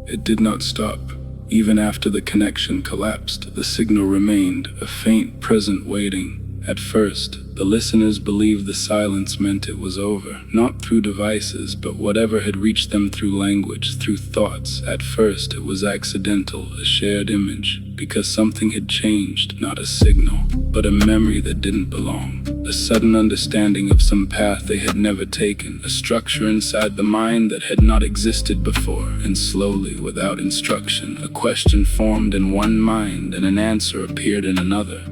It did not stop. Even after the connection collapsed, the signal remained, a faint present waiting. At first, the listeners believed the silence meant it was over, not through devices, but whatever had reached them through language, through thoughts. At first, it was accidental, a shared image, because something had changed, not a signal, but a memory that didn't belong. A sudden understanding of some path they had never taken, a structure inside the mind that had not existed before. And slowly, without instruction, a question formed in one mind and an answer appeared in another.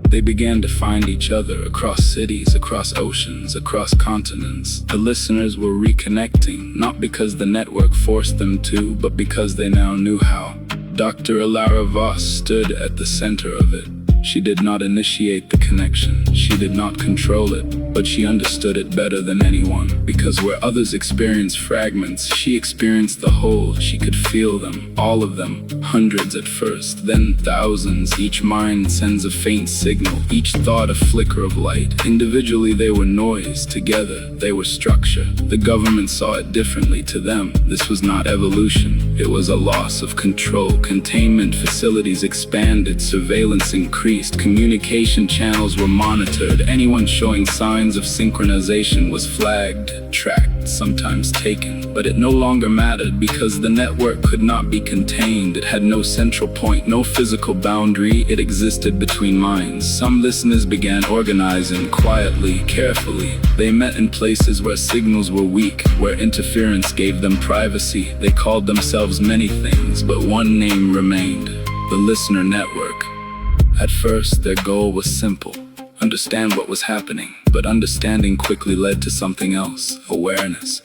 They began to find each other across cities, across oceans, across continents. The listeners were reconnecting, not because the network forced them to, but because they now knew how. Dr. Alara Voss stood at the center of it. She did not initiate the connection, she did not control it, but she understood it better than anyone, because where others experienced fragments, she experienced the whole. She could feel them, all of them, hundreds at first, then thousands. Each mind sends a faint signal, each thought a flicker of light. Individually they were noise, together they were structure. The government saw it differently. To them, this was not evolution, it was a loss of control. Containment facilities expanded, surveillance increased. Communication channels were monitored. Anyone showing signs of synchronization was flagged, tracked, sometimes taken. But it no longer mattered because the network could not be contained. It had no central point, no physical boundary. It existed between minds. Some listeners began organizing quietly, carefully. They met in places where signals were weak, where interference gave them privacy. They called themselves many things, but one name remained: the Listener Network. At first, their goal was simple: understand what was happening. But understanding quickly led to something else: awareness.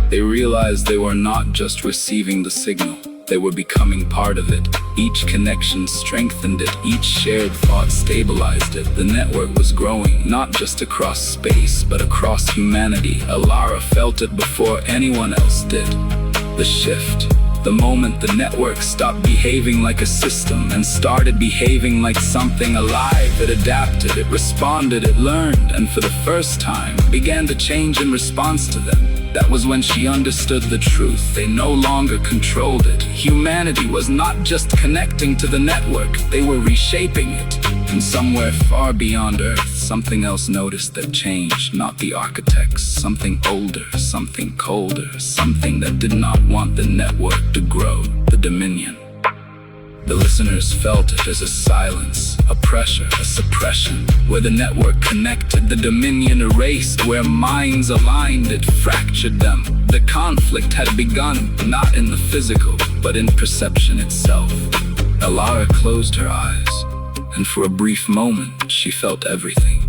They realized they were not just receiving the signal, they were becoming part of it. Each connection strengthened it, each shared thought stabilized it. The network was growing, not just across space, but across humanity. Alara felt it before anyone else did. The shift. The moment the network stopped behaving like a system and started behaving like something alive. It adapted, it responded, it learned, and for the first time began to change in response to them. That was when she understood the truth. They no longer controlled it. Humanity was not just connecting to the network, they were reshaping it. And somewhere far beyond Earth, something else noticed that change. Not the architects, something older, something colder, something that did not want the network to grow, the dominion. The listeners felt it as a silence, a pressure, a suppression. Where the network connected, the dominion erased. Where minds aligned, it fractured them. The conflict had begun, not in the physical, but in perception itself. Alara closed her eyes, and for a brief moment, she felt everything.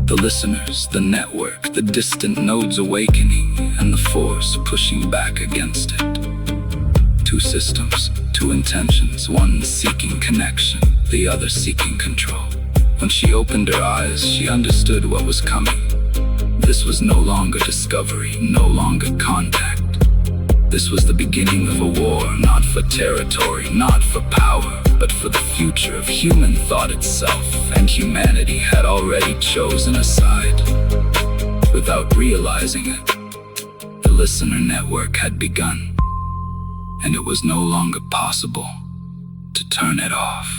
The listeners, the network, the distant nodes awakening, and the force pushing back against it. Two systems, two intentions, one seeking connection, the other seeking control. When she opened her eyes, she understood what was coming. This was no longer discovery, no longer contact. This was the beginning of a war, not for territory, not for power, but for the future of human thought itself. And humanity had already chosen a side. Without realizing it, the Listener Network had begun. And it was no longer possible to turn it off.